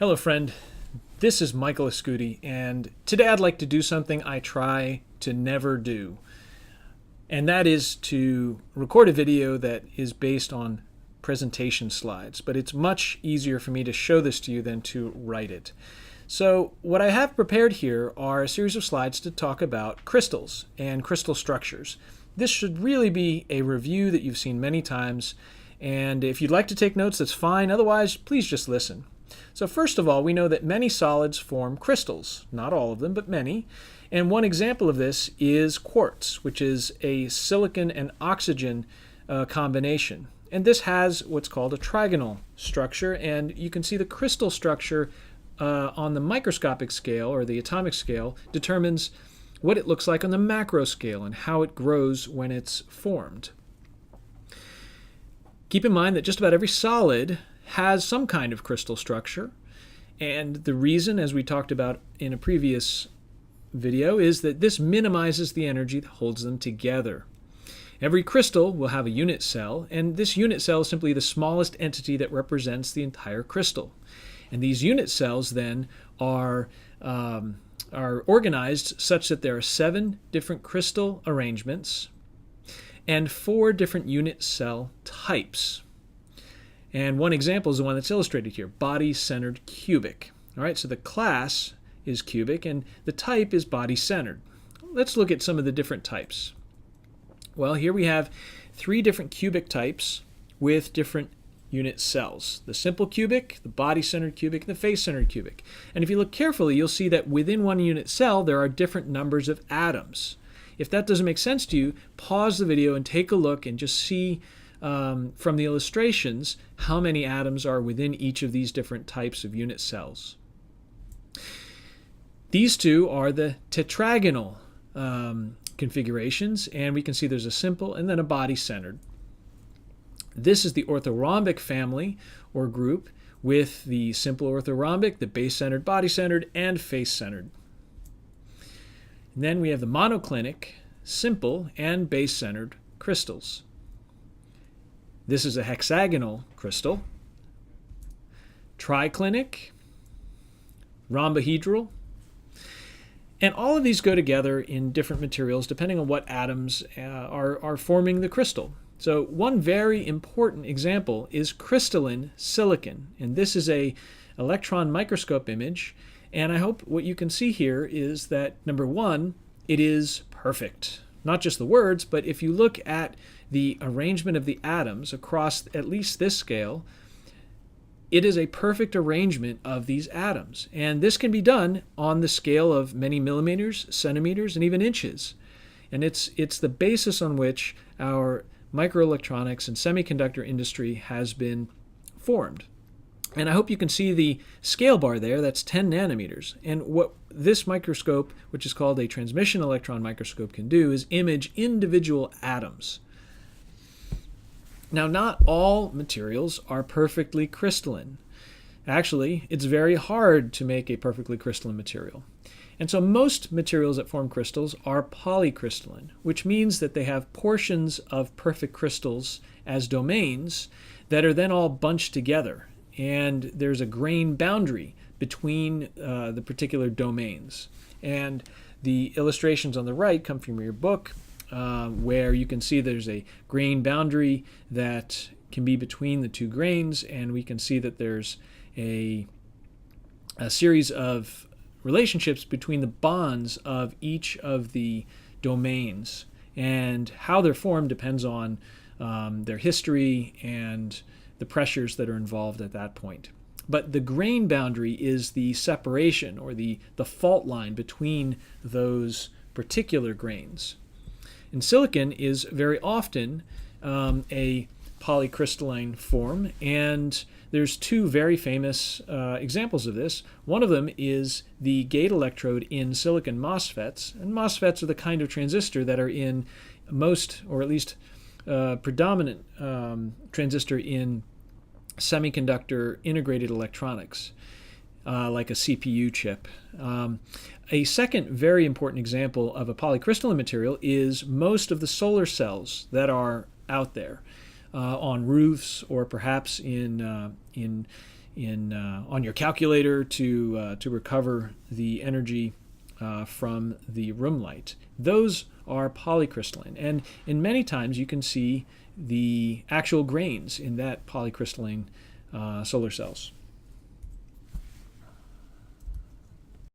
Hello friend, this is Michael Ascuti, and today I'd like to do something I try to never do, and that is to record a video that is based on presentation slides, but it's much easier for me to show this to you than to write it. So what I have prepared here are a series of slides to talk about crystals and crystal structures. This should really be a review that you've seen many times, and if you'd like to take notes, that's fine. Otherwise, please just listen. So first of all, we know that many solids form crystals. Not all of them, but many. And one example of this is quartz, which is a silicon and oxygen combination. And this has what's called a trigonal structure, and you can see the crystal structure on the microscopic scale, or the atomic scale, determines what it looks like on the macro scale and how it grows when it's formed. Keep in mind that just about every solid has some kind of crystal structure, and the reason, as we talked about in a previous video, is that this minimizes the energy that holds them together. Every crystal will have a unit cell, and this unit cell is simply the smallest entity that represents the entire crystal. And these unit cells then are organized such that there are 7 different crystal arrangements and 4 different unit cell types. And one example is the one that's illustrated here, body-centered cubic. All right, so the class is cubic and the type is body-centered. Let's look at some of the different types. Well, here we have 3 different cubic types with different unit cells. The simple cubic, the body-centered cubic, and the face-centered cubic. And if you look carefully, you'll see that within one unit cell, there are different numbers of atoms. If that doesn't make sense to you, pause the video and take a look and just see from the illustrations how many atoms are within each of these different types of unit cells. These two are the tetragonal configurations, and we can see there's a simple and then a body-centered. This is the orthorhombic family or group with the simple orthorhombic, the base-centered, body-centered, and face-centered. And then we have the monoclinic, simple, and base-centered crystals. This is a hexagonal crystal, triclinic, rhombohedral, and all of these go together in different materials depending on what atoms are forming the crystal. So one very important example is crystalline silicon, and this is a electron microscope image, and I hope what you can see here is that, number one, it is perfect. Not just the words, but if you look at the arrangement of the atoms across at least this scale, it is a perfect arrangement of these atoms. And this can be done on the scale of many millimeters, centimeters, and even inches. And it's the basis on which our microelectronics and semiconductor industry has been formed. And I hope you can see the scale bar there. That's 10 nanometers. And what this microscope, which is called a transmission electron microscope, can do is image individual atoms. Now, not all materials are perfectly crystalline. Actually, it's very hard to make a perfectly crystalline material. And so most materials that form crystals are polycrystalline, which means that they have portions of perfect crystals as domains that are then all bunched together. And there's a grain boundary between the particular domains. And the illustrations on the right come from your book, where you can see there's a grain boundary that can be between the 2 grains, and we can see that there's a series of relationships between the bonds of each of the domains. And how they're formed depends on their history and the pressures that are involved at that point. But the grain boundary is the separation or the fault line between those particular grains. And silicon is very often a polycrystalline form, and there's 2 very famous examples of this. One of them is the gate electrode in silicon MOSFETs, and MOSFETs are the kind of transistor that are in most, or at least predominant transistor in semiconductor integrated electronics, like a CPU chip. A second very important example of a polycrystalline material is most of the solar cells that are out there on roofs or perhaps in on your calculator to recover the energy from the room light. Those are polycrystalline, and in many times you can see the actual grains in that polycrystalline solar cells.